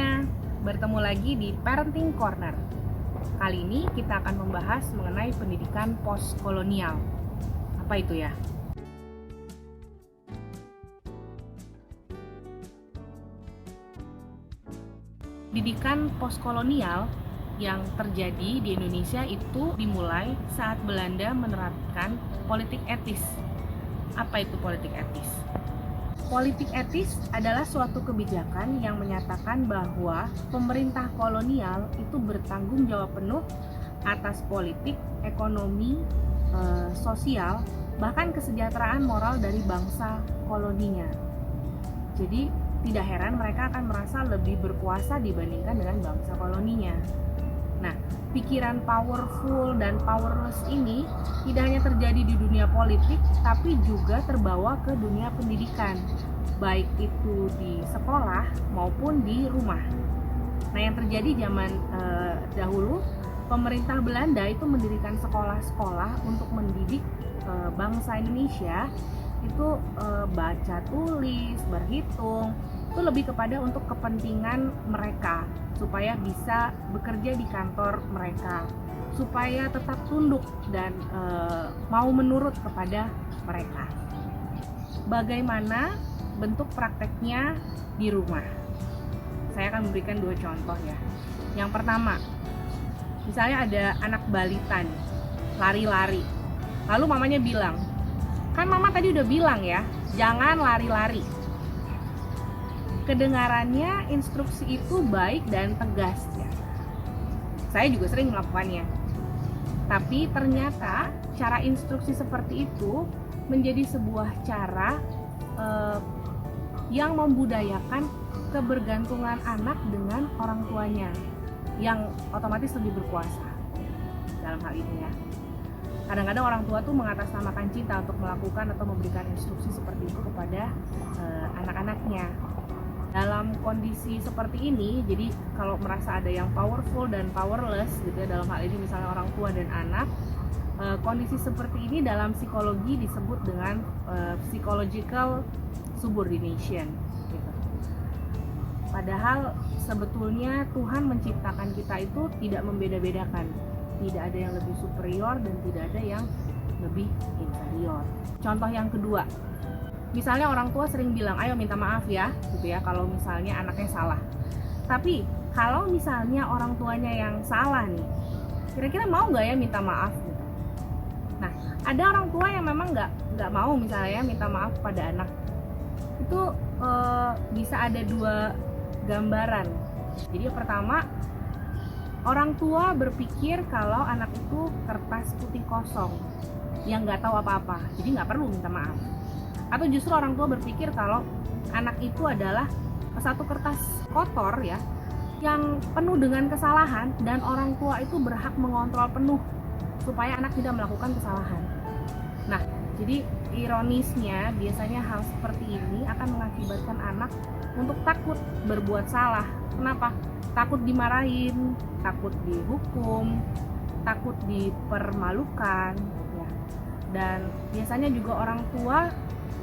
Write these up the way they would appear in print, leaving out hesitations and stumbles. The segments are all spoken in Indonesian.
semuanya, bertemu lagi di Parenting Corner. Kali ini kita akan membahas mengenai pendidikan postkolonial. Apa itu ya? Pendidikan postkolonial yang terjadi di Indonesia itu dimulai saat Belanda menerapkan politik etis. Apa itu politik etis? Politik etis adalah suatu kebijakan yang menyatakan bahwa pemerintah kolonial itu bertanggung jawab penuh atas politik, ekonomi, sosial, bahkan kesejahteraan moral dari bangsa koloninya. Jadi tidak heran mereka akan merasa lebih berkuasa dibandingkan dengan bangsa koloninya. Nah, pikiran powerful dan powerless ini tidak hanya terjadi di dunia politik, tapi juga terbawa ke dunia pendidikan, baik itu di sekolah maupun di rumah. Nah, yang terjadi zaman dahulu, pemerintah Belanda itu mendirikan sekolah-sekolah untuk mendidik bangsa Indonesia itu baca tulis, berhitung, itu lebih kepada untuk kepentingan mereka, supaya bisa bekerja di kantor mereka, supaya tetap tunduk dan mau menurut kepada mereka. Bagaimana bentuk prakteknya di rumah? Saya akan memberikan 2 contoh ya. Yang pertama, misalnya ada anak balita nih, lari-lari. Lalu mamanya bilang, kan mama tadi udah bilang ya, jangan lari-lari. Kedengarannya instruksi itu baik dan tegas ya. Saya juga sering melakukannya. Tapi ternyata cara instruksi seperti itu menjadi sebuah cara yang membudayakan kebergantungan anak dengan orang tuanya, yang otomatis lebih berkuasa dalam hal ini ya. Kadang-kadang orang tua tuh mengatasnamakan cinta untuk melakukan atau memberikan instruksi seperti itu kepada anak-anaknya. Dalam kondisi seperti ini, jadi kalau merasa ada yang powerful dan powerless gitu ya, dalam hal ini misalnya orang tua dan anak, kondisi seperti ini dalam psikologi disebut dengan psychological subordination gitu. Padahal sebetulnya Tuhan menciptakan kita itu tidak membeda-bedakan, tidak ada yang lebih superior dan tidak ada yang lebih inferior. Contoh yang kedua, misalnya orang tua sering bilang, ayo minta maaf ya, gitu ya, kalau misalnya anaknya salah. Tapi kalau misalnya orang tuanya yang salah nih, kira-kira mau nggak ya minta maaf? Gitu. Nah, ada orang tua yang memang nggak mau misalnya minta maaf kepada anak. Itu bisa ada 2 gambaran. Jadi yang pertama, orang tua berpikir kalau anak itu kertas putih kosong yang nggak tahu apa-apa, jadi nggak perlu minta maaf. Atau justru orang tua berpikir kalau anak itu adalah satu kertas kotor ya, yang penuh dengan kesalahan, dan orang tua itu berhak mengontrol penuh supaya anak tidak melakukan kesalahan. Nah, jadi ironisnya biasanya hal seperti ini akan mengakibatkan anak untuk takut berbuat salah. Kenapa? Takut dimarahin, takut dihukum, takut dipermalukan ya. Dan biasanya juga orang tua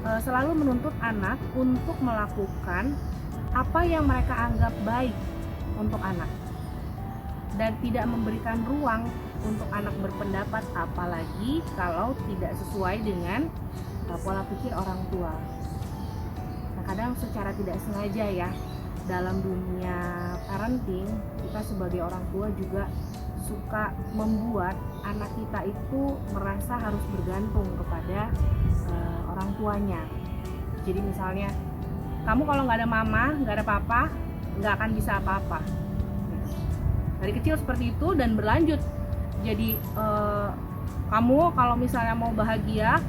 selalu menuntut anak untuk melakukan apa yang mereka anggap baik untuk anak, dan tidak memberikan ruang untuk anak berpendapat, apalagi kalau tidak sesuai dengan pola pikir orang tua. Nah, kadang secara tidak sengaja ya, dalam dunia parenting, kita sebagai orang tua juga suka membuat anak kita itu merasa harus bergantung kepada orang tuanya. Jadi misalnya, kamu kalau nggak ada mama, nggak ada papa, nggak akan bisa apa-apa. Dari kecil seperti itu dan berlanjut. Jadi kamu kalau misalnya mau bahagia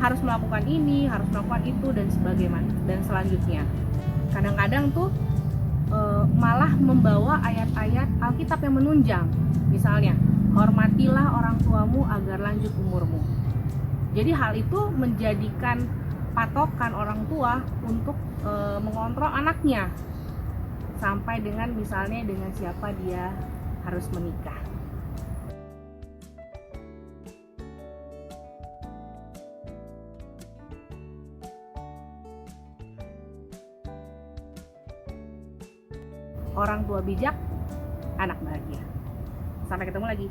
harus melakukan ini, harus melakukan itu, dan sebagainya dan selanjutnya. Kadang-kadang tuh malah membawa ayat-ayat Alkitab yang menunjang. Misalnya, hormatilah orang tuamu agar lanjut umurmu. Jadi hal itu menjadikan patokan orang tua untuk mengontrol anaknya, sampai dengan misalnya dengan siapa dia harus menikah. Orang tua bijak, anak bahagia. Sampai ketemu lagi.